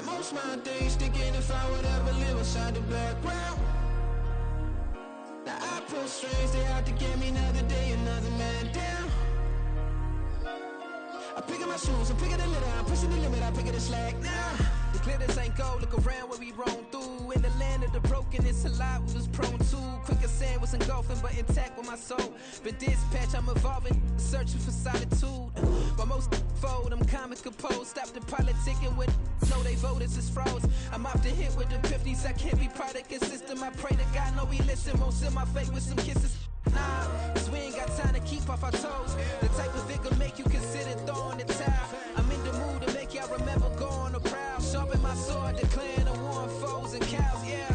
Spend most of my days thinking if I would ever live inside the background. Now I pull strings, they out to get me another day, another man down. I pick up my shoes, I'm picking the litter, I'm pushing the limit, I pick up the slack now. The clear this ain't gold, look around where we roam through. In the land of the broken, it's a lot we was prone to. Quick as sand was engulfing, but intact with my soul. Been dispatched, I'm evolving, searching for solitude. While most fold, I'm comic composed. Stop the politicking with no, they voters is froze. I'm off the hit with the 50s, I can't be product of system. I pray to God, no, he listen, won't send my fate with some kisses. Nah, cause we ain't got time to keep off our toes. The type of vigor make you consider throwing the towel. I'm in the mood to make y'all remember going to proud. Sharpen my sword, declaring the war on foes and cows, yeah.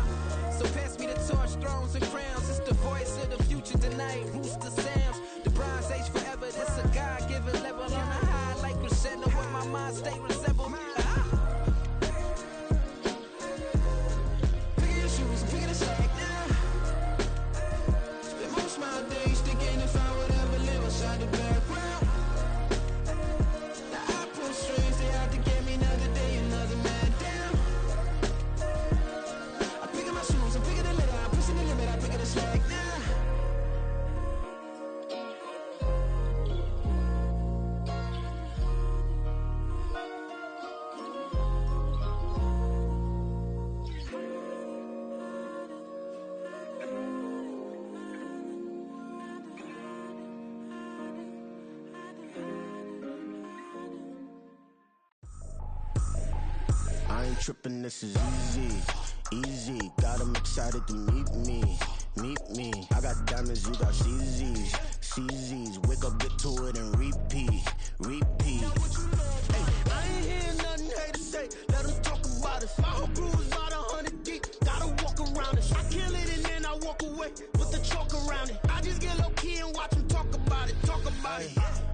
So pass me the torch, thrones and crowns. It's the voice of the future tonight, rooster sounds. The bronze age forever, this a God-given level. On a high like crescendo, where my mind state resemble. Picking your shoes and picking the slack now. Spend most of my days thinking if I would ever live inside the background. Now I pull strings, they out to get me another day, another man down. I pick up my shoes, I'm picking the litter, I'm pushing the limit, I pick up the slack now. I ain't tripping, this is easy, easy. Got 'em excited to meet me, meet me. I got diamonds, you got CZs, CZs. Wake up, get to it and repeat, repeat. Hey, I ain't hearing nothing haters say, let them talk about us. My whole crew is about 100 deep, gotta walk around it. I kill it and then I walk away with the chalk around it. I just get low key and watch them talk about it, talk about it.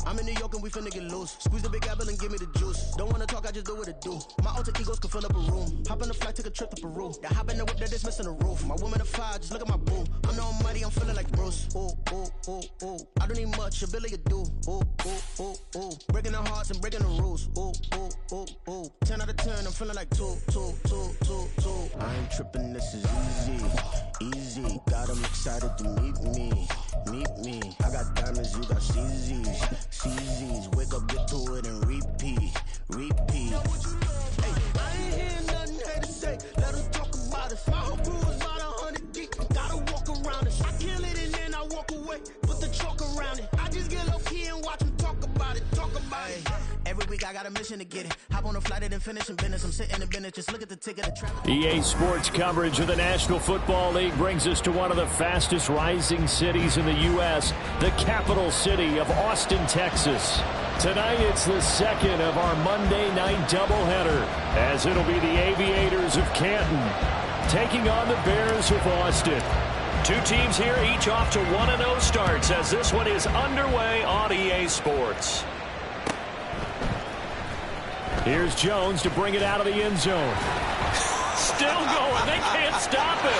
I'm in New York and we finna get loose. Squeeze the big apple and give me the juice. Don't wanna talk, I just do what it do. My alter egos can fill up a room. Hop on the flight, take a trip to Peru. That hop in the whip that is missing the roof. My woman a fire, just look at my boo. I'm the almighty, I'm feeling like Bruce. Ooh, ooh, ooh, ooh. I don't need much, ability to do. Ooh, ooh, ooh, ooh. Breaking the hearts and breaking the rules. Ooh, ooh, ooh, ooh. 10 out of 10, I'm feeling like 2, 2, 2, 2, 2. I ain't tripping, this is easy, easy. Got 'em excited to meet me, meet me. I got diamonds, you got CZs, CZs. Wake up, get to it and repeat, repeat. Hey, I ain't hearing nothing haters say, let them talk about us. My whole crew is about 100 deep, gotta walk around us. I kill it and then I walk away, put the chalk around it. I just get low key and watch them talk about it, talk about it. Every week I got a mission to get it. Hop on a flight and then finish in business. I'm sitting in business, just look at the ticket of travel. EA Sports coverage of the National Football League brings us to one of the fastest rising cities in the U.S., the capital city of Austin, Texas. Tonight it's the second of our Monday night doubleheader, as it'll be the Aviators of Canton taking on the Bears of Austin. Two teams here, each off to 1-0 starts, as this one is underway on EA Sports. Here's Jones to bring it out of the end zone. Still going. They can't stop him.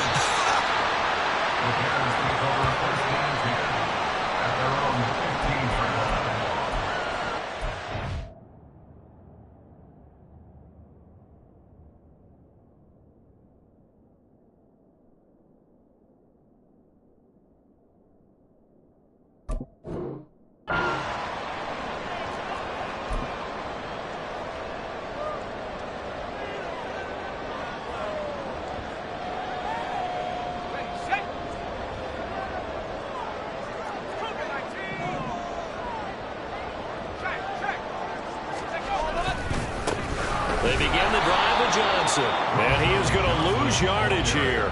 They begin the drive with Johnson, and he is going to lose yardage here.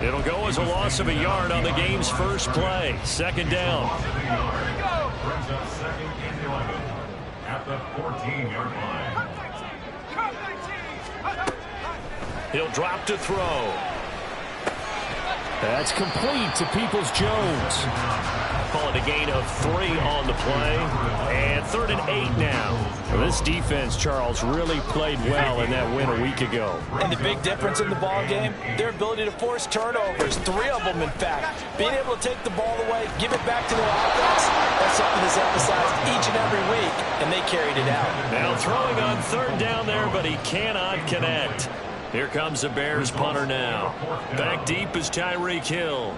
It'll go as a loss of a yard on the game's first play. Second down. Brings up second and 11 at the 14-yard line. He'll drop to throw. That's complete to Peoples-Jones. call it a gain of 3 on the play. And 3rd and 8 now. Well, this defense, Charles, really played well in that win a week ago. And the big difference in the ball game, their ability to force turnovers, 3 of them in fact. Being able to take the ball away, give it back to their offense, that's something that's emphasized each and every week, and they carried it out. Now throwing on 3rd down there, but he cannot connect. Here comes the Bears punter now. Back deep is Tyreek Hill.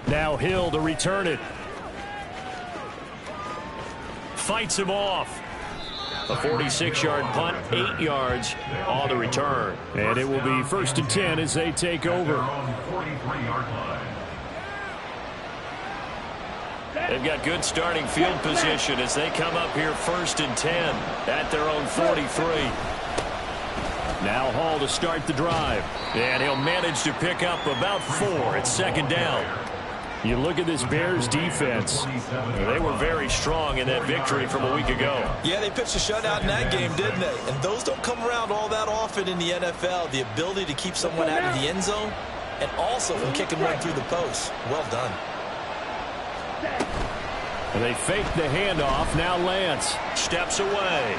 Now Hill to return it. Fights him off. A 46-yard punt, 8 yards on the return. And it will be 1st and 10 as they take over. They've got good starting field position as they come up here 1st and 10 at their own 43. Now Hall to start the drive. And he'll manage to pick up about 4 at 2nd down. You look at this Bears defense. They were very strong in that victory from a week ago. Yeah, they pitched a shutout in that game, didn't they? And those don't come around all that often in the NFL. The ability to keep someone out of the end zone and also from kicking one through the post. Well done. And they fake the handoff. Now Lance steps away.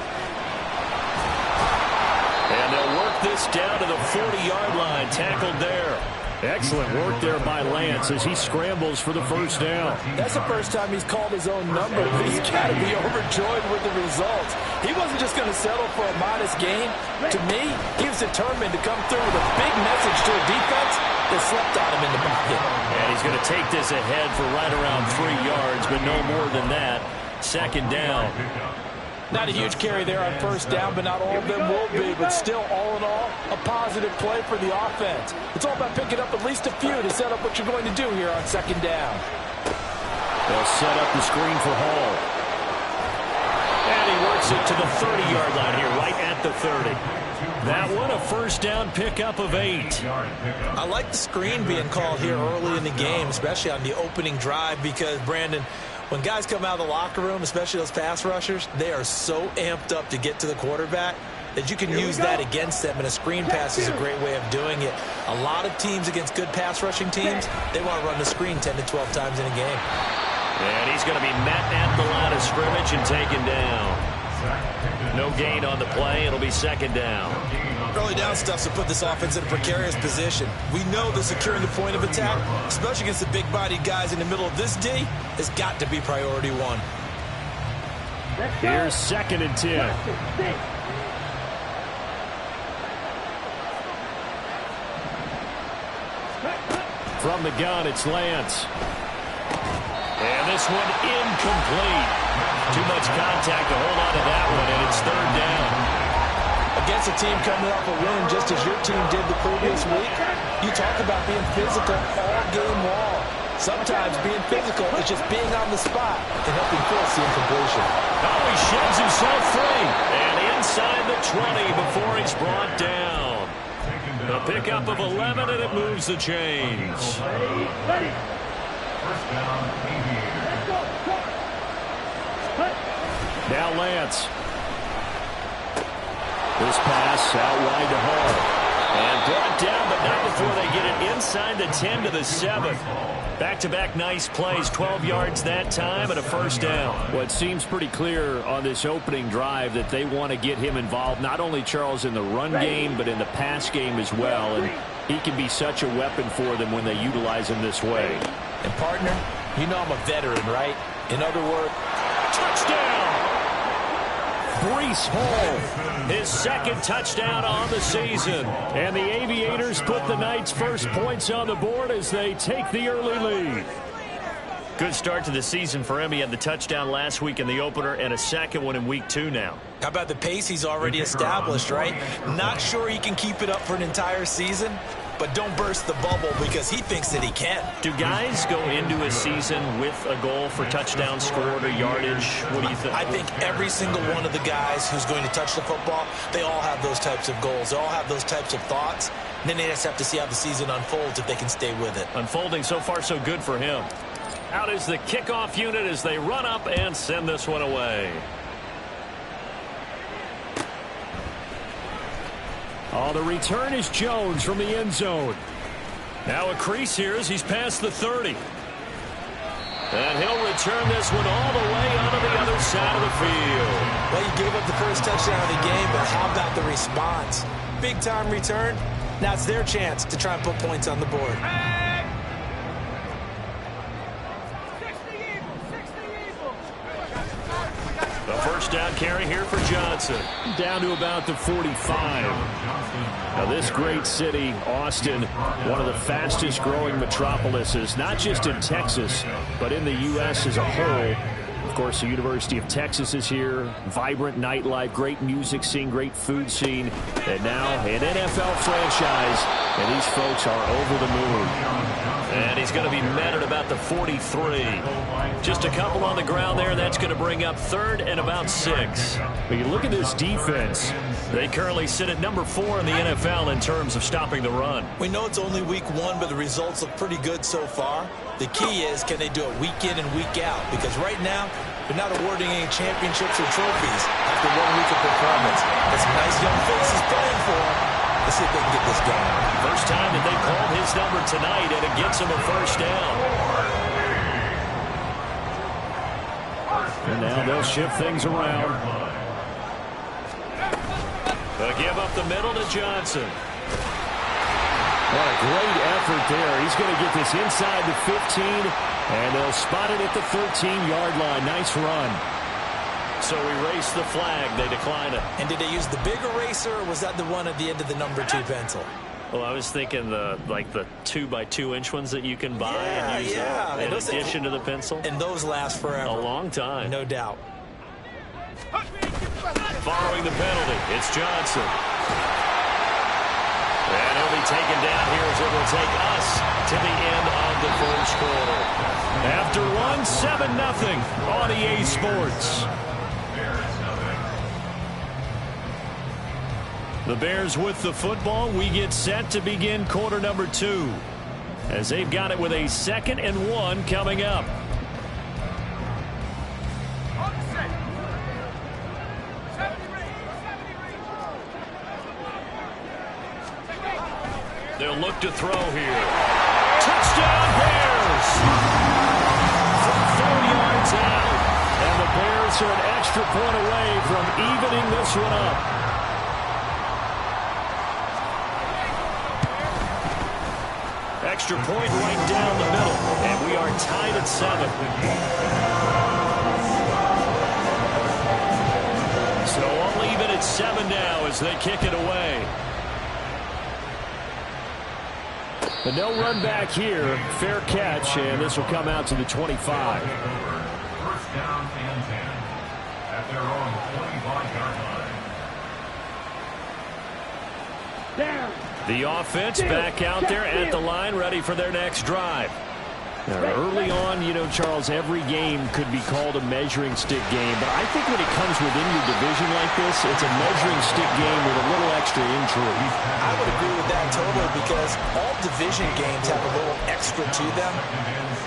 And they'll work this down to the 40-yard line. Tackled there. Excellent work there by Lance as he scrambles for the 1st down. That's the first time he's called his own number. He's got to be overjoyed with the results. He wasn't just going to settle for a modest gain. To me, he was determined to come through with a big message to a defense that slept on him in the pocket. And he's going to take this ahead for right around 3 yards, but no more than that. 2nd down. Not a huge carry there on 1st down, but not all of them will be. But still, all in all, a positive play for the offense. It's all about picking up at least a few to set up what you're going to do here on 2nd down. They'll set up the screen for Hall. And he works it to the 30-yard line here, right at the 30. That one, a 1st down pickup of 8. I like the screen being called here early in the game, especially on the opening drive, because, Brandon, when guys come out of the locker room, especially those pass rushers, they are so amped up to get to the quarterback that you can use that against them, and a screen pass is a great way of doing it. A lot of teams against good pass rushing teams, they want to run the screen 10 to 12 times in a game. And he's going to be met at the line of scrimmage and taken down. No gain on the play. It'll be 2nd down. Early down stuff to put this offense in a precarious position. We know that securing the point of attack, especially against the big-bodied guys in the middle of this D, has got to be priority 1. Here's 2nd and 10. From the gun, it's Lance. And this one incomplete. Too much contact to hold on to that one, and it's 3rd down. Against a team coming off a win just as your team did the previous week, you talk about being physical all game long. Sometimes being physical is just being on the spot and helping force the incompletion. Oh, he sheds himself free. And inside the 20 before he's brought down. A pickup of 11, and it moves the chains. Ready. 1st down, Now Lance. This pass out wide to Hall. And brought down, but not before they get it inside the 10 to the 7. Back-to-back nice plays, 12 yards that time and a 1st down. Well, it seems pretty clear on this opening drive that they want to get him involved, not only, Charles, in the run game, but in the pass game as well. And he can be such a weapon for them when they utilize him this way. And, partner, you know I'm a veteran, right? In other words, touchdown! Breece Hall, his 2nd touchdown on the season. And the Aviators put the night's first points on the board as they take the early lead. Good start to the season for him. He had the touchdown last week in the opener and a 2nd one in week 2 now. How about the pace he's already established, right? Not sure he can keep it up for an entire season, but don't burst the bubble because he thinks that he can. Do guys go into a season with a goal for touchdown scored or yardage? What do you think? I think every single one of the guys who's going to touch the football, they all have those types of goals. They all have those types of thoughts. And then they just have to see how the season unfolds if they can stay with it. Unfolding so far so good for him. Out is the kickoff unit as they run up and send this one away. Oh, the return is Jones from the end zone. Now a crease here as he's past the 30. And he'll return this one all the way onto the other side of the field. Well, you gave up the first touchdown of the game, but how about the response? Big-time return. Now it's their chance to try and put points on the board. The first down carry here for Johnson. Down to about the 45. Now this great city, Austin, one of the fastest growing metropolises, not just in Texas, but in the U.S. as a whole. Of course, the University of Texas is here. Vibrant nightlife, great music scene, great food scene. And now an NFL franchise, and these folks are over the moon. And he's going to be met at about the 43. Just a couple on the ground there, and that's going to bring up 3rd and about 6. But you look at this defense. They currently sit at number 4 in the NFL in terms of stopping the run. We know it's only week 1, but the results look pretty good so far. The key is, can they do it week in and week out? Because right now, they're not awarding any championships or trophies after 1 week of performance. Got some nice young faces playing for them. Let's see if they can get this going. First time that they called his number tonight, and it gets him a first down. And now they'll shift things around. They'll give up the middle to Johnson. What a great effort there. He's going to get this inside the 15, and they'll spot it at the 13-yard line. Nice run. So erase the flag. They decline it. And did they use the big eraser, or was that the one at the end of the number 2 pencil? Well, I was thinking the 2x2-inch ones that you can buy and use in addition to the pencil. And those last forever. A long time. No doubt. Following the penalty, it's Johnson. And he'll be taken down here as it will take us to the end of the first quarter. After one, 7-0 on EA Sports. The Bears with the football. We get set to begin quarter number 2 as they've got it with a 2nd and 1 coming up. They'll look to throw here. Touchdown Bears! From 4 yards out. And the Bears are an extra point away from evening this one up. Extra point right down the middle. And we are tied at 7. So all even at 7 now as they kick it away. But no run back here. Fair catch, and this will come out to the 25. First down and 10 at their own 25-yard line. The offense back out there at the line, ready for their next drive. Now, early on, you know, Charles, every game could be called a measuring stick game. But I think when it comes within your division like this, it's a measuring stick game with a little extra intrigue. I would agree with that totally because all division games have a little extra to them.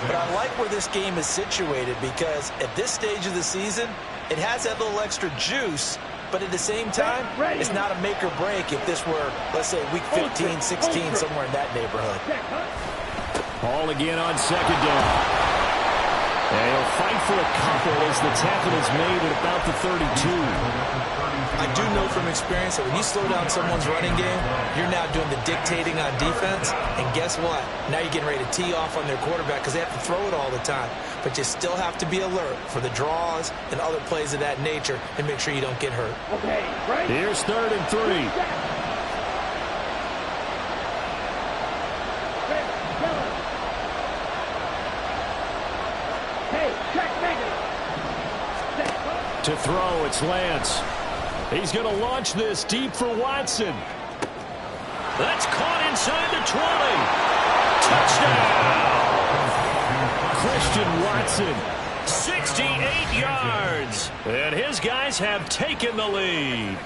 But I like where this game is situated because at this stage of the season, it has that little extra juice. But at the same time, it's not a make or break if this were, let's say, week 15, 16, somewhere in that neighborhood. Ball again on 2nd down. And he'll fight for a couple as the tackle is made at about the 32. I do know from experience that when you slow down someone's running game, you're now doing the dictating on defense. And guess what? Now you're getting ready to tee off on their quarterback because they have to throw it all the time. But you still have to be alert for the draws and other plays of that nature and make sure you don't get hurt. Okay, right. Here's 3rd and 3. To throw, it's Lance. He's going to launch this deep for Watson. That's caught inside the 20. Touchdown! Christian Watson, 68 yards. And his guys have taken the lead.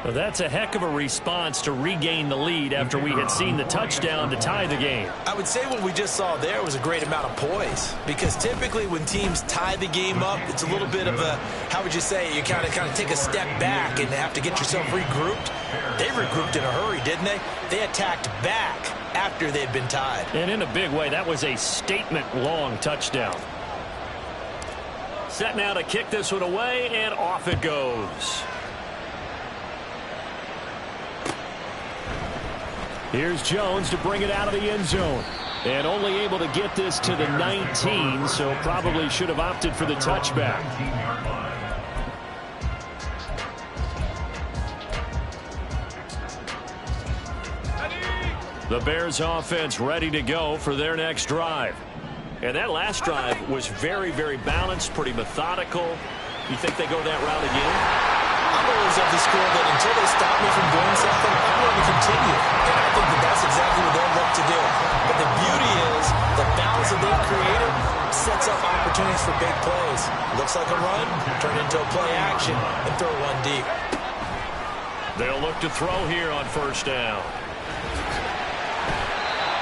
Well, that's a heck of a response to regain the lead after we had seen the touchdown to tie the game. I would say what we just saw there was a great amount of poise, because typically when teams tie the game up, it's a little bit of a, how would you say, you kind of take a step back and have to get yourself regrouped. They regrouped in a hurry, didn't they? They attacked back after they'd been tied. And in a big way, that was a statement-long touchdown. Set now to kick this one away, and off it goes. Here's Jones to bring it out of the end zone. And only able to get this to the 19, so probably should have opted for the touchback. The Bears offense ready to go for their next drive. And that last drive was very, very balanced, pretty methodical. You think they go that route again? I'm always of the school that until they stop me from doing something, I'm going to continue. And I think that that's exactly what they'll look to do. But the beauty is the balance that they've created sets up opportunities for big plays. Looks like a run, turn into a play action, and throw one deep. They'll look to throw here on first down.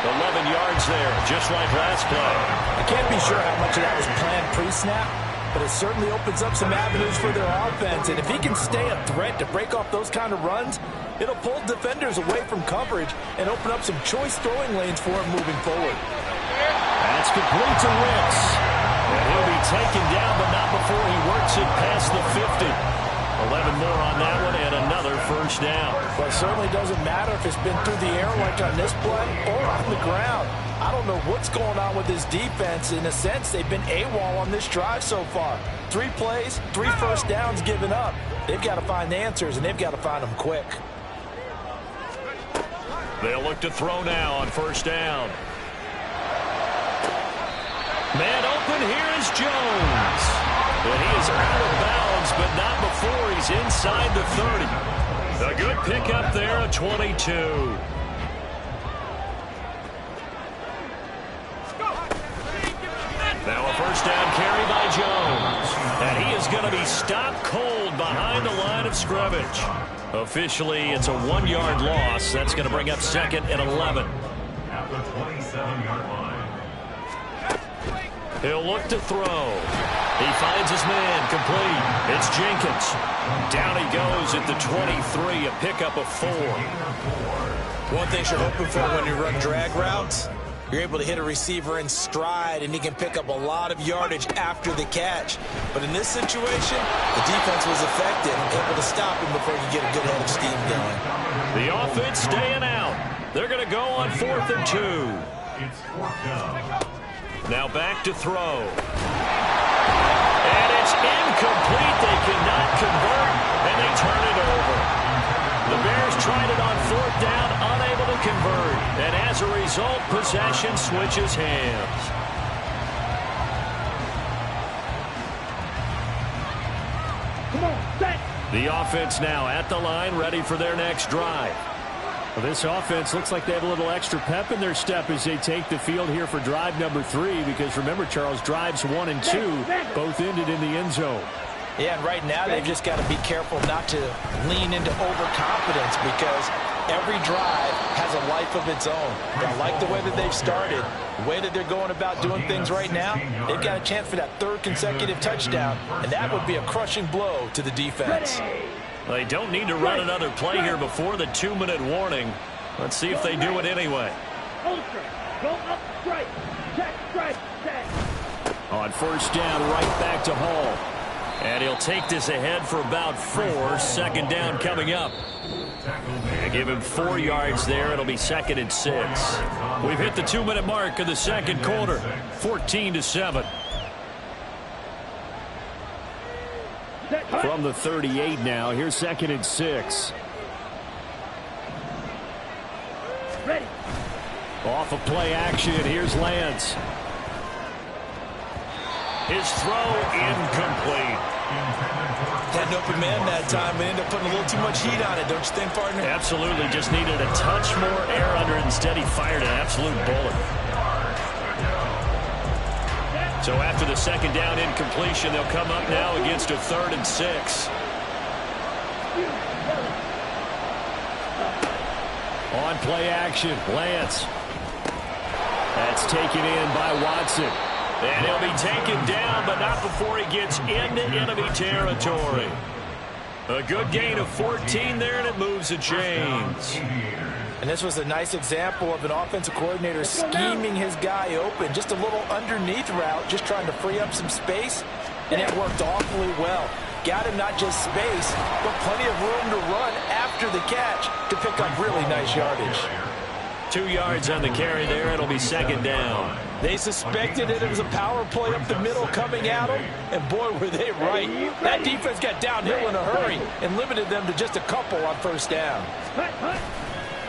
11 yards there, just like last play. I can't be sure how much of that was planned pre-snap, but it certainly opens up some avenues for their offense. And if he can stay a threat to break off those kind of runs, it'll pull defenders away from coverage and open up some choice throwing lanes for him moving forward. That's complete to Wicks. And he'll be taken down, but not before he works it past the 50. 11 more on that one, and another first down. Well, it certainly doesn't matter if it's been through the air like on this play or on the ground. I don't know what's going on with this defense. In a sense, they've been AWOL on this drive so far. 3 plays, 3 first downs given up. They've got to find answers, and they've got to find them quick. They'll look to throw now on first down. Man open, here is Jones. And he is out of bounds, but not before he's inside the 30. A good pickup there, a 22. Now a first down carry by Jones. And he is going to be stopped cold behind the line of scrimmage. Officially, it's a 1-yard loss. That's going to bring up second and 11. At the 27-yard line. He'll look to throw. He finds his man complete. It's Jenkins. Down he goes at the 23, a pickup of 4. One thing you're hoping for when you run drag routes, you're able to hit a receiver in stride, and he can pick up a lot of yardage after the catch. But in this situation, the defense was effective, able to stop him before he get a good head of steam going. The offense staying out. They're going to go on 4th and 2. It's 4th down. Now back to throw. And it's incomplete. They cannot convert, and they turn it over. The Bears tried it on 4th down, unable to convert. And as a result, possession switches hands. Come on, set. The offense now at the line, ready for their next drive. Well, this offense looks like they have a little extra pep in their step as they take the field here for drive number 3, because remember, Charles, drives 1 and 2 both ended in the end zone. Yeah, and right now they've just got to be careful not to lean into overconfidence, because every drive has a life of its own. I like the way that they've started, the way that they're going about doing things right now. They've got a chance for that 3rd consecutive touchdown, and that would be a crushing blow to the defense. They don't need to run another play here before the 2-minute warning. Let's see if they do it anyway. Go up straight. Check straight. Set. On first down, right back to Hall. And he'll take this ahead for about 4. 2nd down coming up. They give him 4 yards there. It'll be 2nd and 6. We've hit the 2-minute mark of the 2nd quarter. 14-7. From the 38 now, here's 2nd and 6. Ready. Off of play action, here's Lance. His throw incomplete. Had an open man that time, but ended up putting a little too much heat on it, don't you think, partner? Absolutely, just needed a touch more air under it. Instead, he fired an absolute bullet. So after the 2nd down incompletion, they'll come up now against a 3rd and 6. On play action, Lance. That's taken in by Watson. And he'll be taken down, but not before he gets into enemy territory. A good gain of 14 there, and it moves the chains. And this was a nice example of an offensive coordinator scheming his guy open. Just a little underneath route, just trying to free up some space, and it worked awfully well. Got him not just space, but plenty of room to run after the catch to pick up really nice yardage. 2 yards on the carry there. It'll be second down. They suspected it was a power play up the middle coming at them, and boy, were they right. That defense got downhill in a hurry and limited them to just a couple on first down.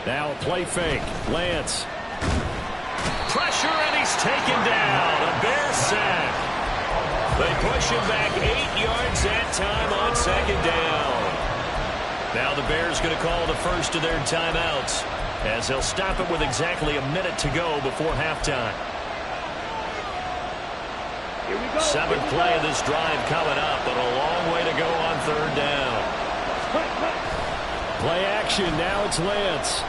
Now a play fake. Lance. Pressure, and he's taken down. A Bear sack. They push him back 8 yards that time on second down. Now the Bears going to call the first of their timeouts, as they'll stop it with exactly a minute to go before halftime. Seventh play of this drive coming up, but a long way to go on third down. Play action, now it's Lance.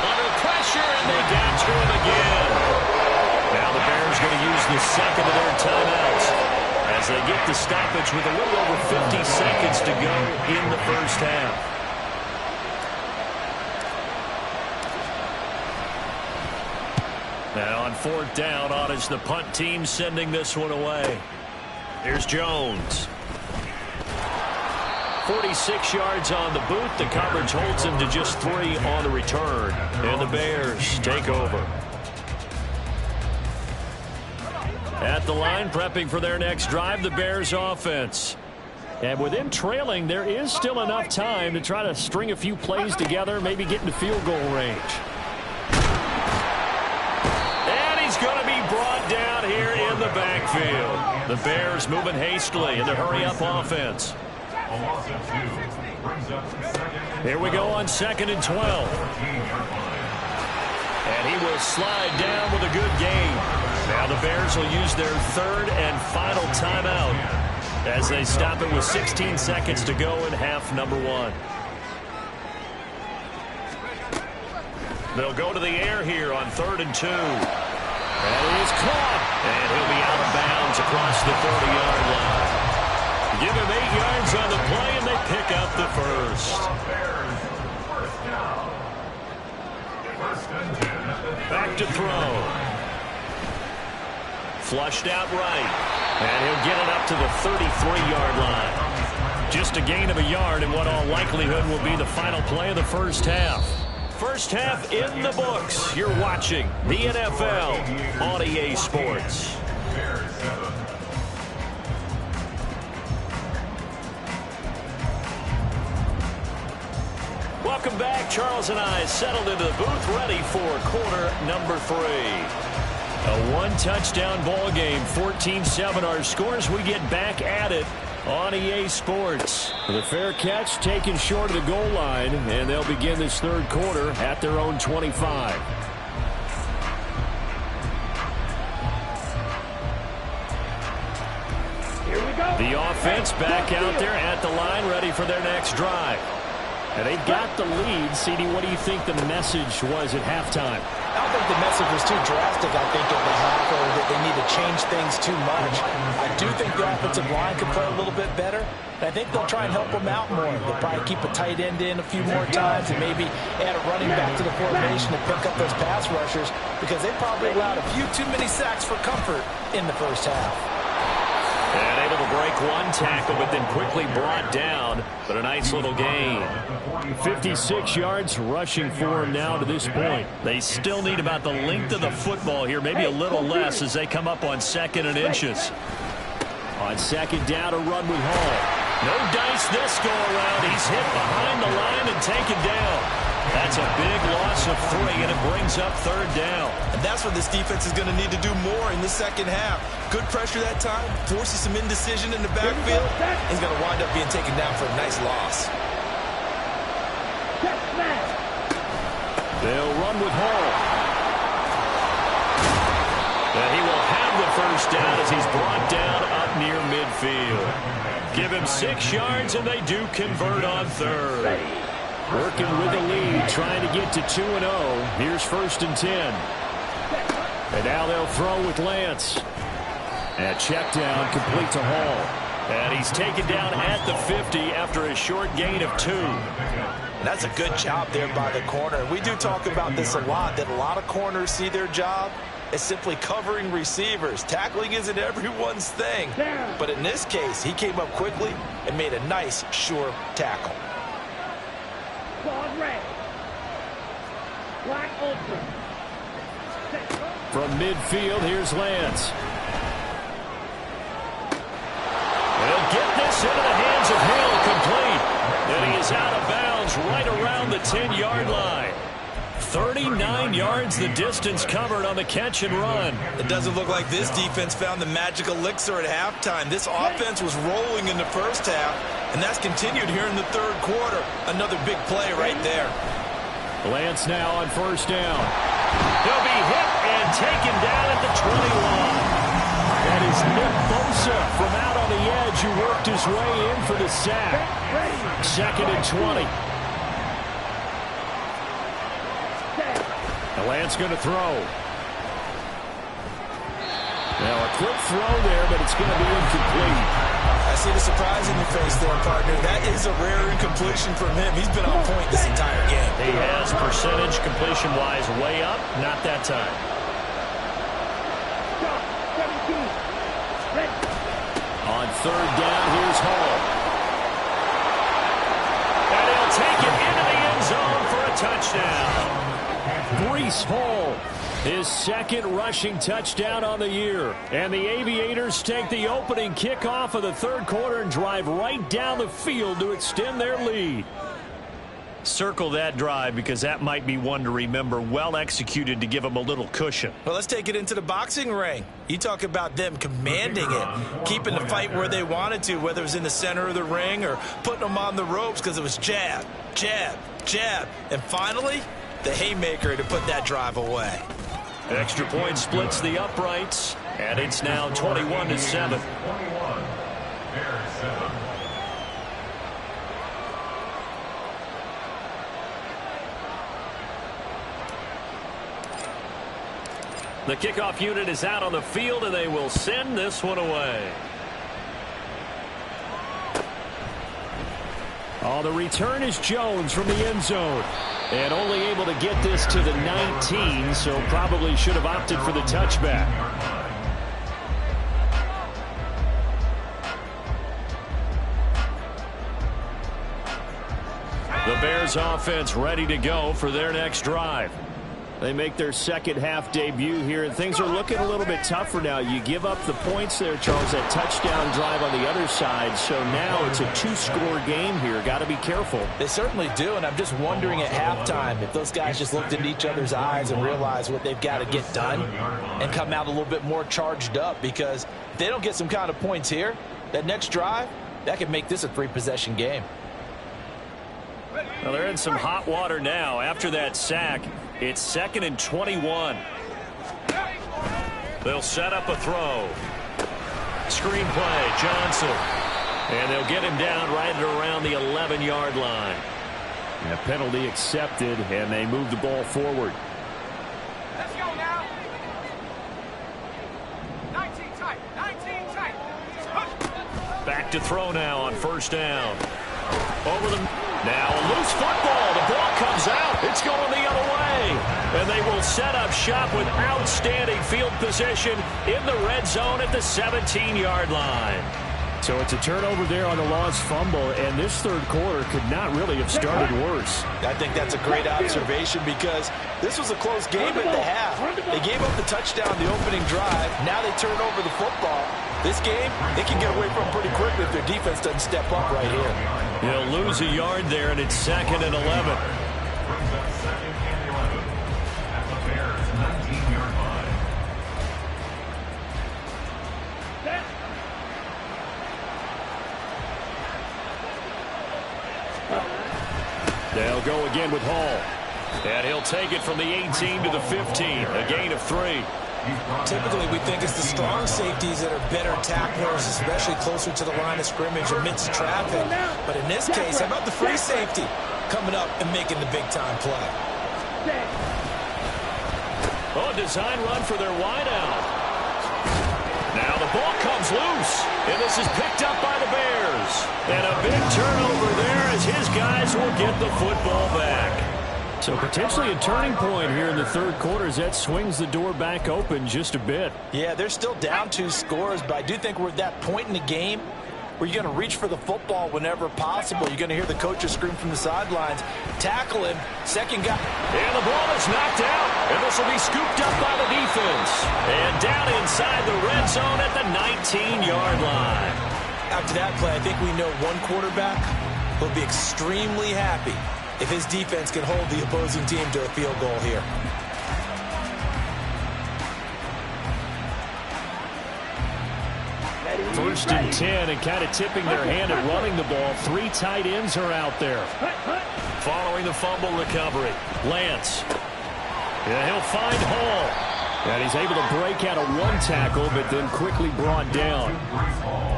Under pressure, and they got to him again. Now the Bears going to use the second of their timeouts as they get the stoppage with a little over 50 seconds to go in the first half. Now on fourth down, on is the punt team sending this one away. Here's Jones. 46 yards on the boot. The coverage holds him to just 3 on the return. And the Bears take over. At the line, prepping for their next drive, the Bears offense. And with them trailing, there is still enough time to try to string a few plays together, maybe get into field goal range. Going to be brought down here in the backfield. The Bears moving hastily in the hurry-up offense. Here we go on 2nd and 12. And he will slide down with a good gain. Now the Bears will use their third and final timeout as they stop it with 16 seconds to go in half number 1. They'll go to the air here on 3rd and 2. And he is caught, and he'll be out of bounds across the 30-yard line. Give him 8 yards on the play, and they pick up the first. Back to throw. Flushed out right, and he'll get it up to the 33-yard line. Just a gain of a yard in what all likelihood will be the final play of the first half. First half in the books. You're watching the NFL on EA Sports. Welcome back. Charles and I settled into the booth, ready for quarter number 3. A one-touchdown ball game, 14-7 our scores. We get back at it on EA Sports. The fair catch taken short of the goal line, and they'll begin this third quarter at their own 25. Here we go. The offense back out there at the line, ready for their next drive. And they've got the lead. CD, what do you think the message was at halftime? I don't think the message was too drastic, I think, at the half, or that they need to change things too much. I do think the offensive line could play a little bit better, and I think they'll try and help them out more. They'll probably keep a tight end in a few more times and maybe add a running back to the formation to pick up those pass rushers, because they probably allowed a few too many sacks for comfort in the first half. And able to break one tackle, but then quickly brought down. But a nice little gain. 56 yards rushing for him now to this point. They still need about the length of the football here, maybe a little less as they come up on 2nd and inches. On 2nd down, a run with Hall. No dice this go around. He's hit behind the line and taken down. That's a big loss of 3, and it brings up 3rd down. And that's what this defense is going to need to do more in the second half. Good pressure that time, forces some indecision in the backfield. He's going to wind up being taken down for a nice loss. They'll run with Hall. And he will have the first down as he's brought down up near midfield. Give him 6 yards, and they do convert on 3rd. Working with the lead, trying to get to 2-0. Here's 1st and 10. And now they'll throw with Lance. And check down, complete to Hall. And he's taken down at the 50 after a short gain of 2. That's a good job there by the corner. We do talk about this a lot, that a lot of corners see their job as simply covering receivers. Tackling isn't everyone's thing. But in this case, he came up quickly and made a nice, sure tackle. From midfield, here's Lance. He'll get this into the hands of Hill, complete. And he is out of bounds right around the 10-yard line. 39 yards the distance covered on the catch and run. It doesn't look like this defense found the magic elixir at halftime. This offense was rolling in the first half, and that's continued here in the third quarter. Another big play right there. Lance now on 1st down. He'll be hit and taken down at the 20-line. That is Nick Bosa from out on the edge who worked his way in for the sack. 2nd and 20. Now Lance going to throw. Now a quick throw there, but it's going to be incomplete. I see the surprise in your face there, partner. That is a rare incompletion from him. He's been on point this entire game. He has percentage completion-wise way up. Not that time. On 3rd down, here's Hall. And he'll take it into the end zone for a touchdown. Breece Hall, his 2nd rushing touchdown on the year. And the Aviators take the opening kickoff of the 3rd quarter and drive right down the field to extend their lead. Circle that drive because that might be one to remember. Well executed to give them a little cushion. Well, let's take it into the boxing ring. You talk about them commanding it, keeping the fight where they wanted to, whether it was in the center of the ring or putting them on the ropes because it was jab, jab, jab. And finally, the haymaker to put that drive away. Extra point splits the uprights, and it's now 21-7. The kickoff unit is out on the field, and they will send this one away. Oh, the return is Jones from the end zone. And only able to get this to the 19, so probably should have opted for the touchback. The Bears offense ready to go for their next drive. They make their 2nd half debut here, and things are looking a little bit tougher now. You give up the points there, Charles, that touchdown drive on the other side. So now it's a 2-score game here. Got to be careful. They certainly do, and I'm just wondering at halftime if those guys just looked into each other's eyes and realized what they've got to get done and come out a little bit more charged up, because if they don't get some kind of points here, that next drive, that could make this a 3-possession game. Well, they're in some hot water now. After that sack, it's 2nd and 21. They'll set up a throw. Screen play, Johnson. And they'll get him down right around the 11-yard line. And a penalty accepted, and they move the ball forward. Let's go now. 19 tight, 19 tight. Back to throw now on 1st down. Over the... Now a loose football. The ball comes out. It's going the other way. And they will set up shop with outstanding field position in the red zone at the 17-yard line. So it's a turnover there on the lost fumble, and this 3rd quarter could not really have started worse. I think that's a great observation, because this was a close game at the half. They gave up the touchdown the opening drive. Now they turn over the football. This game, they can get away from pretty quickly if their defense doesn't step up right here. They'll lose a yard there, and it's 2nd and 11. They'll go again with Hall. And he'll take it from the 18 to the 15. A gain of 3. Typically, we think it's the strong safeties that are better tacklers, especially closer to the line of scrimmage amidst traffic. But in this case, how about the free safety? coming up and making the big-time play. Oh, design run for their wideout. Now the ball comes loose, and this is picked up by the Bears. And a big turnover there as his guys will get the football back. So potentially a turning point here in the third quarter as that swings the door back open just a bit. Yeah, they're still down 2 scores, but I do think we're at that point in the game where you're going to reach for the football whenever possible. You're going to hear the coaches scream from the sidelines. Tackle him. Second guy. And the ball is knocked out. And this will be scooped up by the defense. And down inside the red zone at the 19-yard line. After that play, I think we know one quarterback will be extremely happy if his defense can hold the opposing team to a field goal here. First and 10, and kind of tipping their hand at running the ball. 3 tight ends are out there. Following the fumble recovery, Lance. Yeah, he'll find Hall. And he's able to break out of 1 tackle, but then quickly brought down.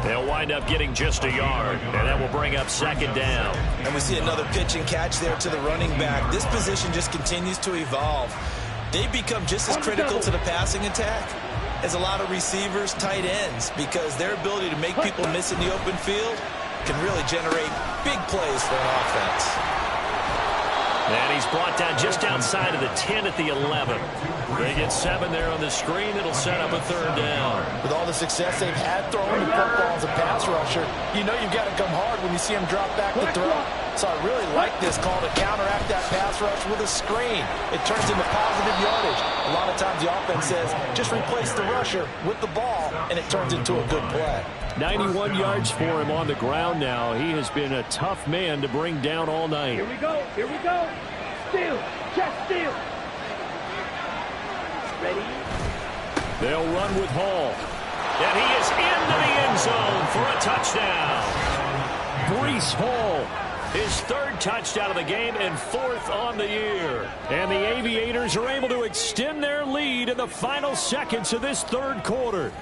They'll wind up getting just a yard, and that will bring up second down. And we see another pitch and catch there to the running back. This position just continues to evolve. They become just as critical to the passing attack as a lot of receivers, tight ends, because their ability to make people miss in the open field can really generate big plays for an offense. And he's brought down just outside of the 10 at the 11. They get 7 there on the screen. It'll set up a third down. With all the success they've had throwing the football as a pass rusher, you know you've got to come hard when you see him drop back to throw. So I really like this call to counteract that pass rush with a screen. It turns into positive yardage. A lot of times the offense says, just replace the rusher with the ball, and it turns into a good play. 91 yards for him on the ground now. He has been a tough man to bring down all night. Here we go. Here we go. Steal. Check steal. Ready? They'll run with Hall. And he is into the end zone for a touchdown. Breece Hall, his 3rd touchdown of the game and 4th on the year. And the Aviators are able to extend their lead in the final seconds of this third quarter.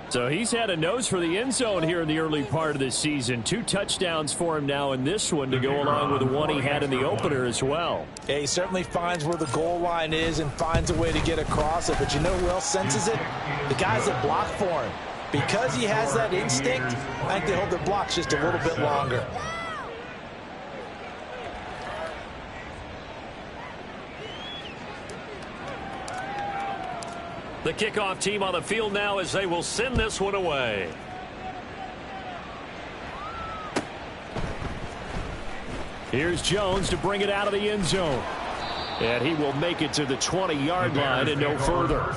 So he's had a nose for the end zone here in the early part of the season. 2 touchdowns for him now in this one to go along with the one he had in the opener as well. Yeah, he certainly finds where the goal line is and finds a way to get across it. But you know who else senses it? The guys that block for him. Because he has that instinct, I think they hold their blocks just a little bit longer. The kickoff team on the field now as they will send this one away. Here's Jones to bring it out of the end zone. And he will make it to the 20-yard line and no further.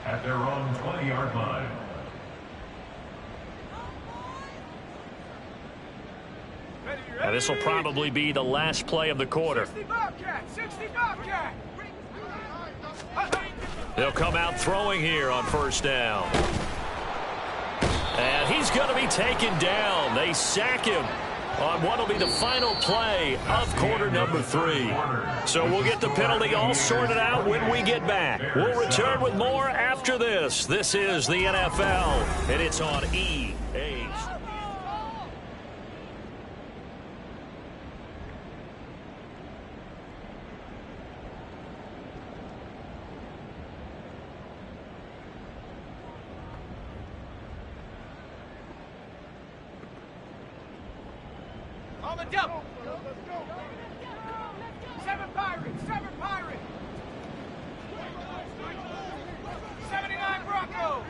At their own 20-yard line. And this will probably be the last play of the quarter. 60 Bobcat! 60 Bobcat! They'll come out throwing here on first down. And he's going to be taken down. They sack him on what will be the final play of quarter number 3. So we'll get the penalty all sorted out when we get back. We'll return with more after this. This is the NFL, and it's on EA. On the double. 7 Pirates. 7 Pirates. 79 Broncos.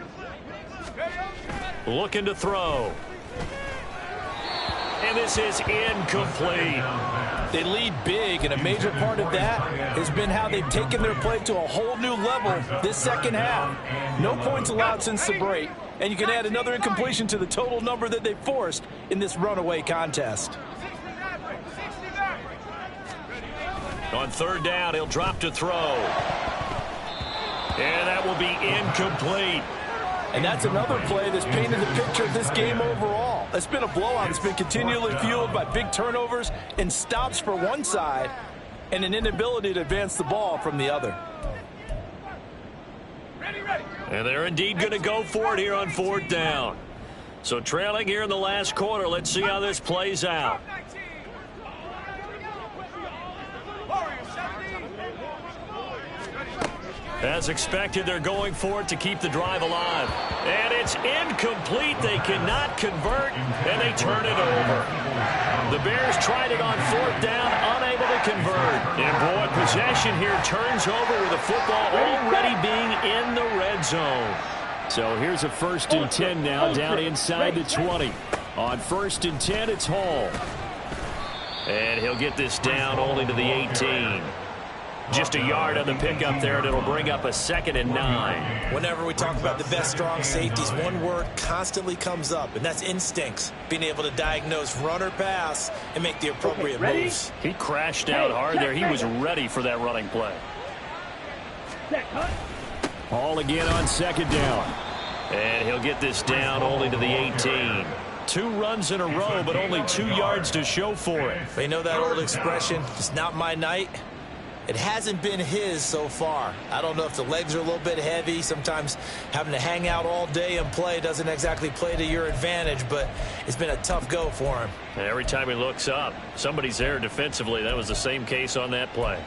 Looking to throw. And this is incomplete. They lead big, and a major part of that has been how they've taken their play to a whole new level this second half. No points allowed since the break, and you can add another incompletion to the total number that they forced in this runaway contest. On third down, he'll drop to throw. And that will be incomplete. And that's another play that's painted the picture of this game overall. It's been a blowout. It's been continually fueled by big turnovers and stops for one side and an inability to advance the ball from the other. And they're indeed going to go for it here on fourth down. So trailing here in the last quarter, let's see how this plays out. As expected, they're going for it to keep the drive alive. And it's incomplete. They cannot convert, and they turn it over. The Bears tried it on 4th down, unable to convert. And boy, possession here turns over with the football already being in the red zone. So here's a 1st and 10 now, down inside the 20. On 1st and 10, it's Hall. And he'll get this down only to the 18. Just a yard on the pickup there, and it'll bring up a 2nd and 9. Whenever we talk about the best strong safeties, one word constantly comes up, and that's instincts. Being able to diagnose run or pass and make the appropriate moves. He crashed out hard there. He was ready for that running play. Hall again on 2nd down. And he'll get this down only to the 18. 2 runs in a row, but only 2 yards to show for it. They know that old expression, it's not my night. It hasn't been his so far. I don't know if the legs are a little bit heavy. Sometimes having to hang out all day and play doesn't exactly play to your advantage, but it's been a tough go for him. Every time he looks up, somebody's there defensively. That was the same case on that play.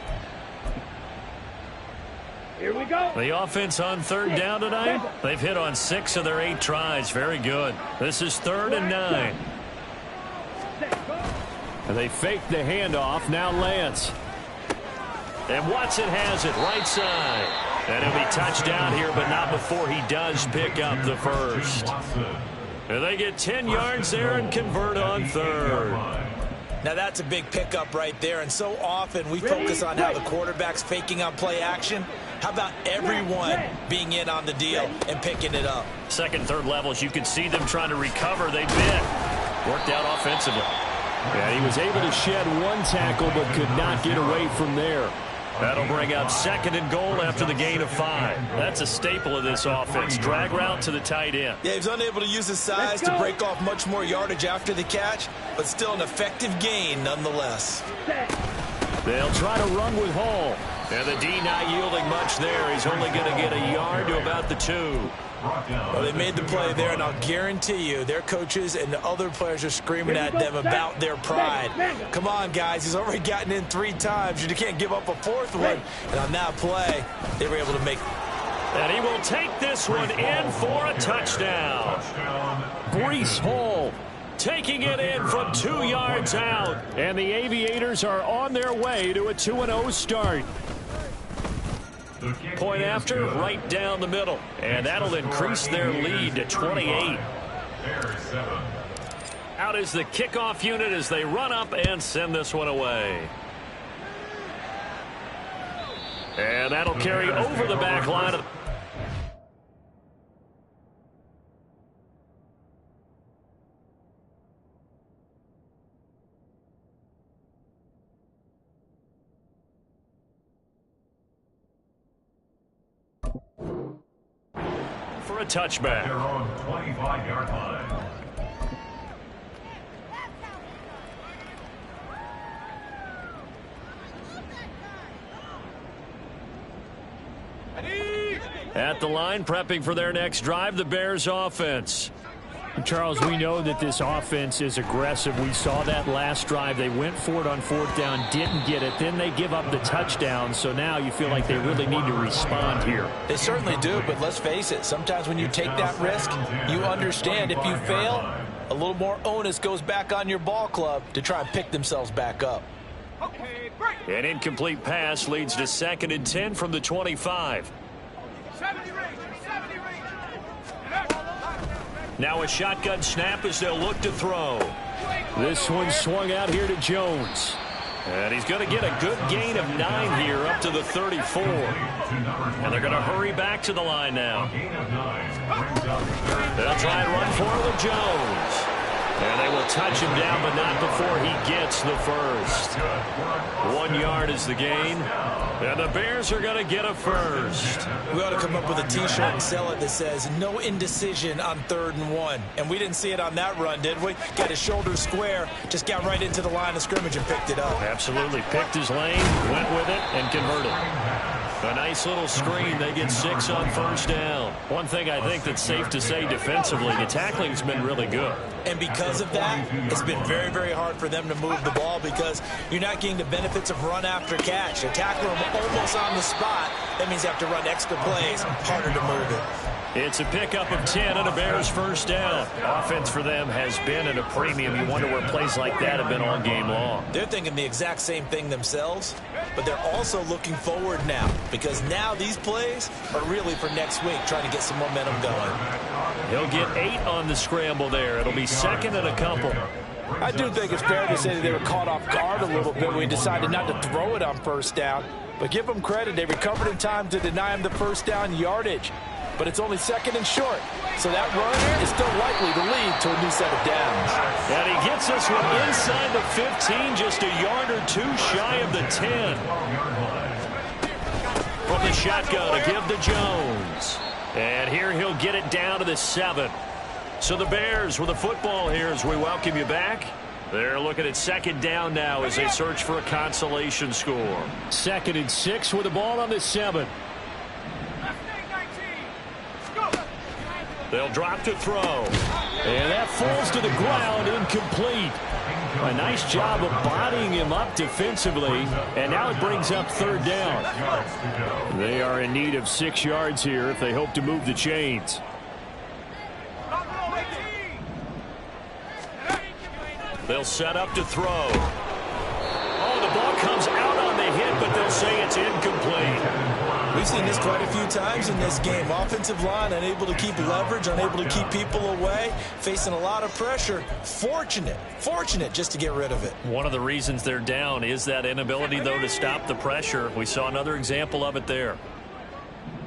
Here we go. The offense on 3rd down tonight, they've hit on 6 of their 8 tries. Very good. This is 3rd and 9. And they fake the handoff. Now Lance. And Watson has it right side. And he'll be touchdown here, but not before he does pick up the first. And they get 10 yards there and convert on 3rd. Now that's a big pickup right there, and so often we focus on how the quarterback's faking on play action. How about everyone being in on the deal and picking it up? 2nd, 3rd levels, you can see them trying to recover. They bit. Worked out offensively. Yeah, he was able to shed 1 tackle but could not get away from there. That'll bring up 2nd and goal after the gain of 5. That's a staple of this offense. Drag route to the tight end. Yeah, he was unable to use his size to break off much more yardage after the catch, but still an effective gain nonetheless. They'll try to run with Hall. And the D not yielding much there. He's only going to get a yard to about the 2. Well, they made the play there, and I'll guarantee you their coaches and the other players are screaming at them about their pride. Come on, guys. He's already gotten in 3 times. You can't give up a 4th one. And on that play, they were able to make. And he will take this one in for a touchdown. Breece Hall taking it in from 2 yards out. And the Aviators are on their way to a 2-0 start. Point after, right down the middle. And that'll increase their lead to 28. Out is the kickoff unit as they run up and send this one away. And that'll carry over the back line. For a touchback. They're on 25-yard line. At the line, prepping for their next drive, the Bears offense. Charles, we know that this offense is aggressive. We saw that last drive. They went for it on 4th down, didn't get it. Then they give up the touchdown. So now you feel like they really need to respond here. They certainly do, but let's face it. Sometimes when you take that risk, you understand if you fail, a little more onus goes back on your ball club to try and pick themselves back up. An incomplete pass leads to 2nd and 10 from the 25. 70 range. Now a shotgun snap as they'll look to throw. This one swung out here to Jones. And he's going to get a good gain of 9 here up to the 34. And they're going to hurry back to the line now. They'll try and run for it with Jones. And they will touch him down, but not before he gets the first. 1 yard is the gain. And the Bears are going to get a first. We ought to come up with a T-shirt and sell it that says, no indecision on 3rd and 1. And we didn't see it on that run, did we? Got his shoulder square, just got right into the line of scrimmage and picked it up. Absolutely. Picked his lane, went with it, and converted. A nice little screen. They get 6 on first down. One thing I think that's safe to say defensively, the tackling's been really good. And because of that, it's been very, very hard for them to move the ball because you're not getting the benefits of run after catch. You tackle them almost on the spot. That means you have to run extra plays, harder to move it. It's a pickup of 10 and a Bears first down. Offense for them has been at a premium. You wonder where plays like that have been all game long. They're thinking the exact same thing themselves, but they're also looking forward now because now these plays are really for next week, trying to get some momentum going. He'll get 8 on the scramble there. It'll be second and a couple. I do think it's fair to say that they were caught off guard a little bit when we decided not to throw it on first down. But give them credit. They recovered in time to deny him the first down yardage. But it's only second and short. So that run is still likely to lead to a new set of downs. And he gets this one inside the 15, just a yard or two shy of the 10. From the shotgun to give to Jones. And here he'll get it down to the 7. So the Bears with the football here as we welcome you back. They're looking at second down now as they search for a consolation score. 2nd and 6 with the ball on the 7. They'll drop to throw. And that falls to the ground, incomplete. A nice job of bodying him up defensively. And now it brings up third down. They are in need of 6 yards here if they hope to move the chains. They'll set up to throw. Oh, the ball comes out on the hit, but they'll say it's incomplete. We've seen this quite a few times in this game. Offensive line unable to keep leverage, unable to keep people away, facing a lot of pressure. Fortunate just to get rid of it. One of the reasons they're down is that inability, though, to stop the pressure. We saw another example of it there.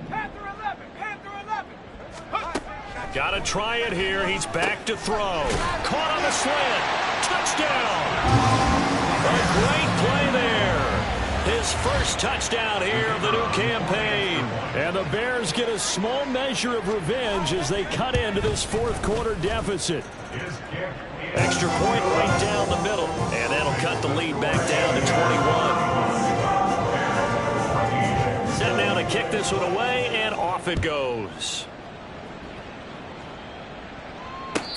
Panther 11. Got to try it here. He's back to throw. Caught on the slant. Touchdown. A great play there. His first touchdown here of the new campaign. And the Bears get a small measure of revenge as they cut into this fourth quarter deficit. Extra point right down the middle. And that'll cut the lead back down to 21. Set now to kick this one away, and off it goes.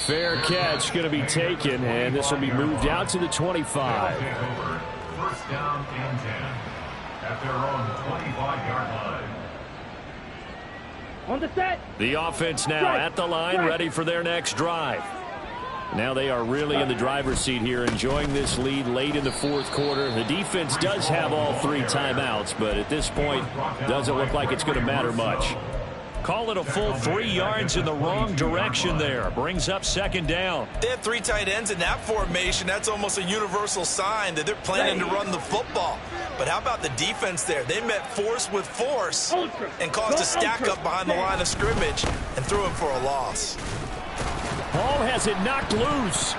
Fair catch going to be taken, and this will be moved out to the 25. First down and 10 at their own 25-yard line. On the set. The offense now at the line, ready for their next drive. Now they are really in the driver's seat here, enjoying this lead late in the fourth quarter. The defense does have all 3 timeouts, but at this point, doesn't look like it's going to matter much. Call it a full 3 yards in the wrong direction there. Brings up second down. They have 3 tight ends in that formation. That's almost a universal sign that they're planning to run the football. But how about the defense there? They met force with force and caused a stack up behind the line of scrimmage and threw him for a loss. Ball has it knocked loose.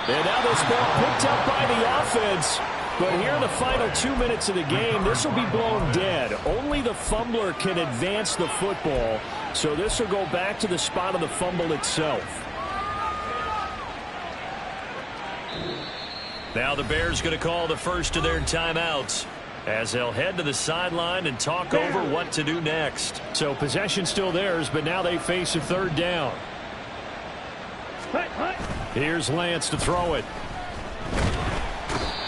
And now this ball picked up by the offense. But here in the final 2 minutes of the game, this will be blown dead. Only the fumbler can advance the football, so this will go back to the spot of the fumble itself. Now the Bears going to call the first of their timeouts as they'll head to the sideline and talk over what to do next. So possession still theirs, but now they face a third down. Here's Lance to throw it.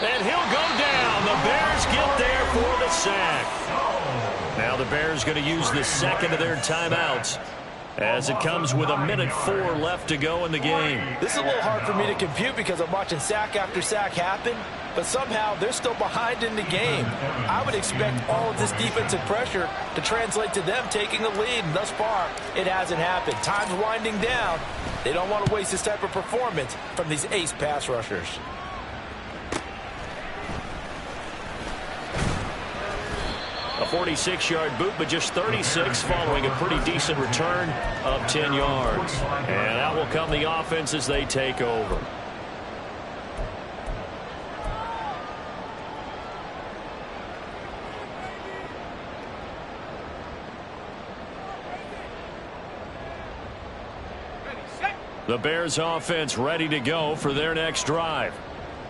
And he'll go down. The Bears get there for the sack. Now the Bears going to use the second of their timeouts as it comes with 1:04 left to go in the game. This is a little hard for me to compute because I'm watching sack after sack happen, but somehow they're still behind in the game. I would expect all of this defensive pressure to translate to them taking a lead, and thus far, it hasn't happened. Time's winding down. They don't want to waste this type of performance from these ace pass rushers. A 46-yard boot, but just 36 following a pretty decent return of 10 yards. And out will come the offense as they take over. The Bears offense ready to go for their next drive.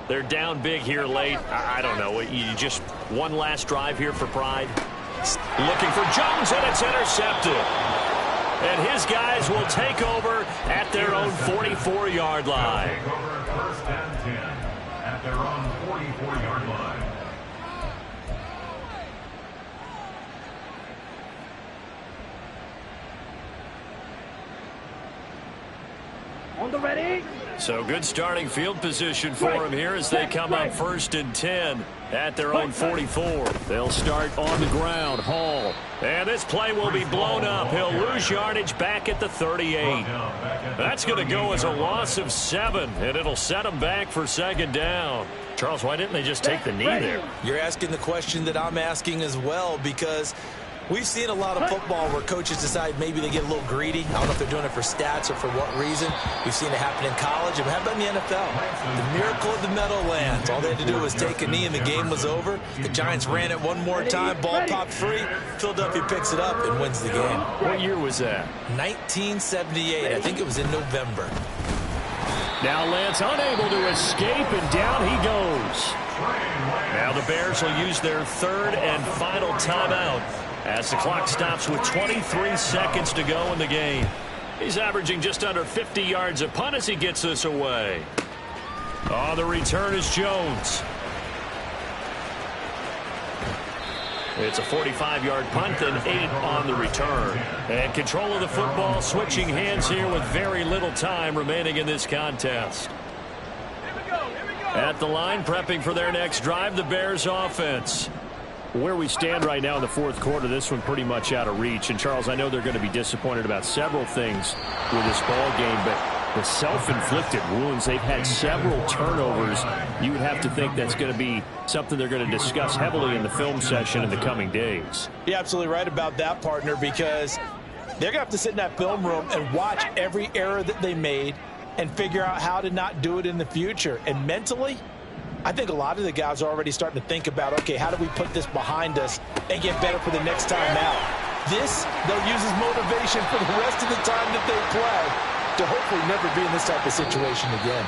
They're down big here late. I don't know. You just one last drive here for pride? Looking for Jones, and it's intercepted. And his guys will take over at their own 44-yard line. Take over first and 10 at their own 44-yard line. On the ready. So good starting field position for him here as they come up first and 10 at their own 44. They'll start on the ground. Hall. And this play will be blown up. He'll lose yardage back at the 38. That's going to go as a loss of 7, and it'll set them back for second down. Charles, why didn't they just take the knee there? You're asking the question that I'm asking as well, because we've seen a lot of football where coaches decide maybe they get a little greedy. I don't know if they're doing it for stats or for what reason. We've seen it happen in college. And how about in the NFL? The miracle of the Meadowlands. All they had to do was take a knee and the game was over. The Giants ran it one more time. Ball popped free. Philadelphia picks it up and wins the game. What year was that? 1978. I think it was in November. Now Lance unable to escape, and down he goes. Now the Bears will use their third and final timeout as the clock stops with 23 seconds to go in the game. He's averaging just under 50 yards a punt as he gets this away. On the return is Jones. It's a 45-yard punt and 8 on the return. And control of the football switching hands here with very little time remaining in this contest. At the line, prepping for their next drive, the Bears offense. Where we stand right now in the fourth quarter, this one pretty much out of reach. And, Charles, I know they're going to be disappointed about several things with this ball game, but the self-inflicted wounds, they've had several turnovers. You would have to think that's going to be something they're going to discuss heavily in the film session in the coming days. You're absolutely right about that, partner, because they're going to have to sit in that film room and watch every error that they made and figure out how to not do it in the future. And mentally, I think a lot of the guys are already starting to think about, okay, how do we put this behind us and get better for the next time out? This, they'll use as motivation for the rest of the time that they play to hopefully never be in this type of situation again.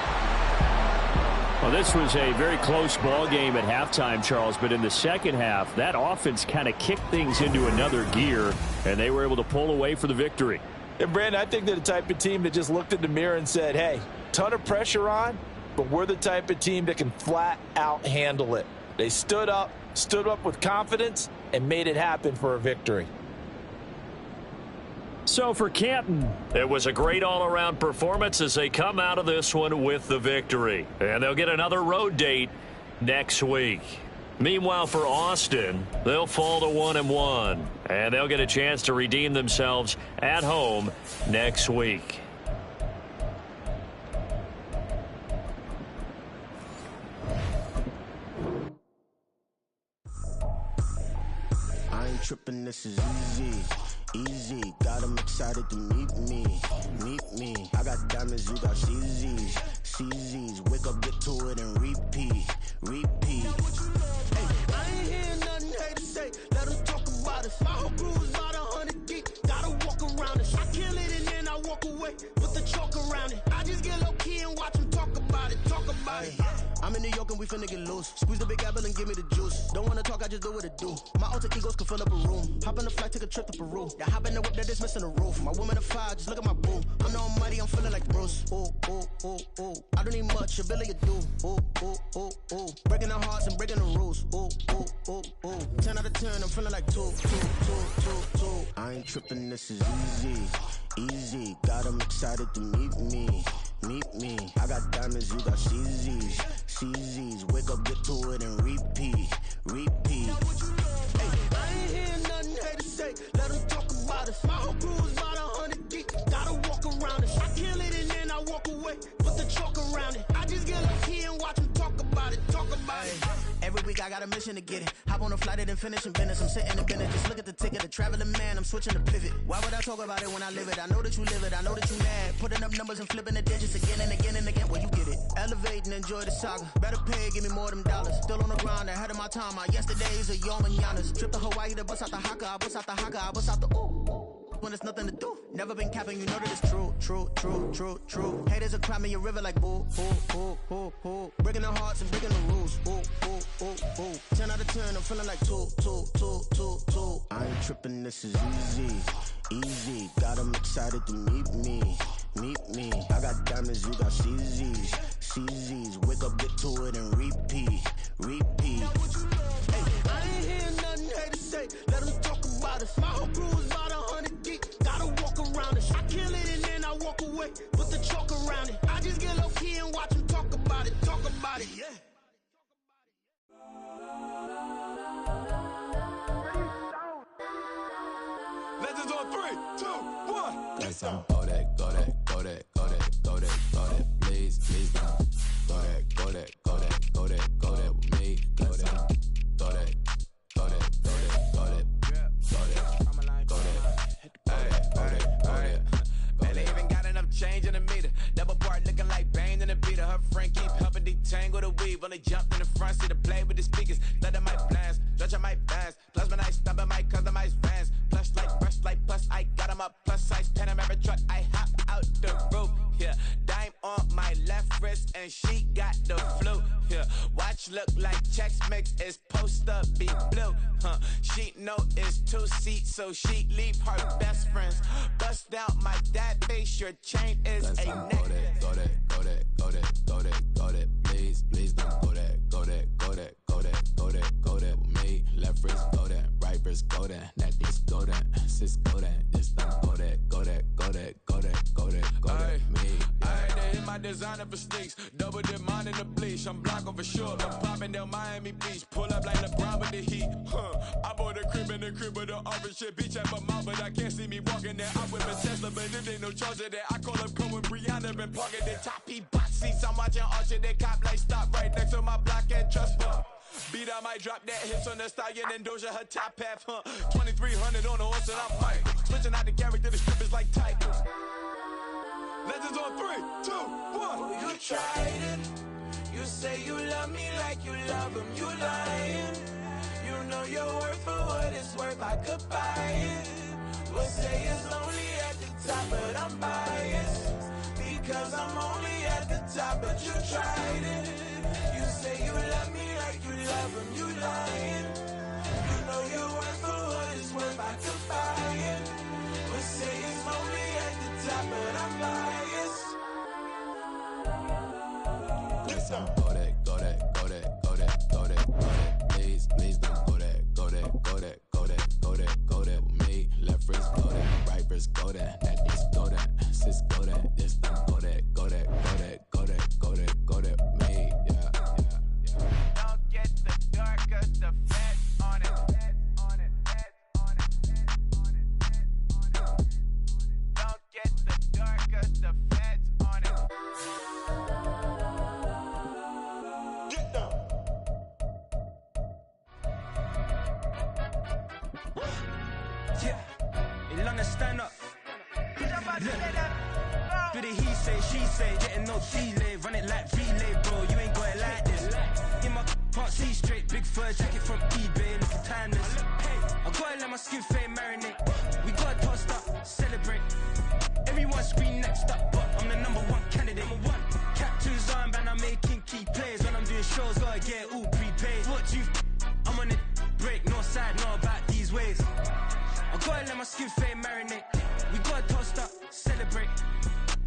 Well, this was a very close ball game at halftime, Charles, but in the second half, that offense kind of kicked things into another gear, and they were able to pull away for the victory. And, Brandon, I think they're the type of team that just looked in the mirror and said, hey, ton of pressure on, but we're the type of team that can flat out handle it. They stood up with confidence, and made it happen for a victory. So for Canton, it was a great all-around performance as they come out of this one with the victory. And they'll get another road date next week. Meanwhile, for Austin, they'll fall to 1-1. And they'll get a chance to redeem themselves at home next week. I ain't tripping, this is easy, got them excited to meet me. I got diamonds, you got CZs, wake up, get to it, and repeat. Hey, I ain't hearing nothing hate to say, let them talk about us. My whole crew is about 100 deep, gotta walk around us. I kill it and then I walk away with the chalk around it. I just get low key and watch them talk about it. I'm in New York and we finna get loose. Squeeze the big apple and give me the juice. Don't wanna talk, I just do what it do. My alter egos can fill up a room. Hop in the flight, take a trip to Peru. Yeah, hop in the whip that is missing the roof. My woman a fire, just look at my boo. I'm no money, I'm feeling like Bruce. Ooh. I don't need much, ability to do. Ooh. Breaking the hearts and breaking the rules. Ooh. 10 out of 10, I'm feeling like 2. I ain't tripping, this is easy. Got them excited to meet me. I got diamonds, you got CZs, wake up, get to it, and repeat. Hey, I ain't hearing nothing hate to say, let them talk about us. My whole crew is about 100 deep, gotta walk around us. I kill it and then I walk away, put the chalk around it. I just get low key and watch them talk about it. Every week I got a mission to get it. Hop on a flight and then finish in business. I'm sitting in business, just look at the ticket. The traveling man, I'm switching the pivot. Why would I talk about it when I live it? I know that you live it, I know that you mad. Putting up numbers and flipping the digits again and again and again. Well, you get it. Elevate and enjoy the saga. Better pay, give me more than dollars. Still on the grind, ahead of my time. My yesterdays are your mananas. Trip to Hawaii to bust out the haka. I bust out the haka, I bust out the ooh. when there's nothing to do. Never been capping, you know that it's true, true, true, true, true. Haters are climbing your river like boo, boo, boo, boo, boo. Breaking the hearts and breaking the rules. Ooh, ooh, ooh, ooh. 10 out of 10, I'm feeling like 2, 2, 2, 2, 2. I ain't tripping, this is easy, easy. Got 'em excited to meet me, meet me. I got diamonds, you got CZs, CZs. Wake up, get to it and repeat, repeat. Hey, I ain't hearing nothing haters say. Let them talk about us. My whole crew is about 100 deep. Gotta walk around it. I kill it and then I walk away. Put the chalk around it. I just get low key and watch them talk about it. Talk about it, yeah. Legends on 3, 2, 1. Let's go that, go that, go that, go that, go that, go that. Please, please don't. Go that, go that, go that, go that, go that with me. Go that, go that, go that, go that, go that, go that, go that. Man, they even got enough change in the meter. Double part looking like Bane in the beater. Her friend keep helping detangle the weave. When they jumped in the front seat to play with the speakers. Let them might blast, judge I might pass. Plus when I stop at my customized fans. Plush like brush like plus I got them up. Plus size Panamera truck. I hop out the roof. Yeah, dime on my left wrist and she got the flu. Yeah, watch look like Chex Mix is post up be blue. She know it's 2 seats, so she leave her best friends. Bust out my dad face. Your chain is a necklace. Go that, go that, go that, go that, go that. Please, please don't go that, go that, go that, go that, go that, go that with me. Left wrist go that, right wrist go that, necklace go that, sis go that, this don't go that, go that, go that, go that, go that, go that, me. I had to hit my designer for sneaks. Double dip mine in the bleach. I'm blocking for sure. I'm popping down Miami Beach. Pull up like LeBron with the heat. I bought a crib in the crib with the orange shit. Beach at my mouth, but I can't see me walking there. I whip a Tesla, but it ain't no charger there. I call up Cohen, Brianna, been parking the top P box seats. I'm watching Archer, they cop like stop right next to my block and trust bar. Beat I might drop that hips on the stallion and Doja her top half, 2300 on the horse and I'm Mike. Switching out the character, the strip is like Tigers. Legends on 3, 2, 1. You tried it. You say you love me like you love him. You lying. You know your worth for what it's worth. I could buy it. We'll say it's lonely at the top, but I'm biased because I'm only at the top. But you tried it. You say you love me like you love him. You lying. You know your worth for what it's worth. I could buy it. We'll say it's lonely at the top, but I'm biased. Listen. Go that, go that, go that, go that, go that, go that. Please, please don't go that, go that, go that, go that, go that, go that with me. Left wrist go that, right wrist go that, necklace go that, sis go that, this don't go that, go that, go that, go that, go that, go that with me. Yeah, yeah, yeah. Don't get the dark, cause the feds on it. Don't get the dark, cause the feds on it. Get down. Yeah, in London, stand up. Do the he say, she say, getting no delay, run it like relay, bro. You ain't got it like this. In my can't see straight, big fur jacket from eBay, looking timeless. I gotta let my skin fade marinate. We gotta toast up, celebrate. Everyone scream next up, but I'm the #1 candidate. Captain's armband, I'm making key plays. When I'm doing shows, gotta get all prepaid. What you? I'm on it, break, no side, no about these ways. I gotta let my skin fade marinate. We gotta toast up, celebrate.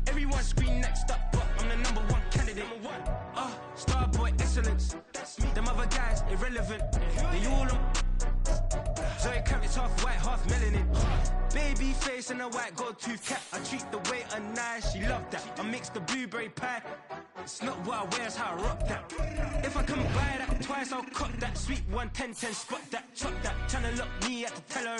Everyone scream next up, but I'm the #1 candidate. Starboy excellence. Them other guys irrelevant. They all on. Zoe Camp is half white, half melanin. Baby face and a white gold tooth cap. I treat the waiter nice, she love that. I mix the blueberry pie. It's not what I wear, it's how I rock that. If I can buy that twice, I'll cop that. Sweet 110, 10 spot that, chop that. Tryna lock me at the teller.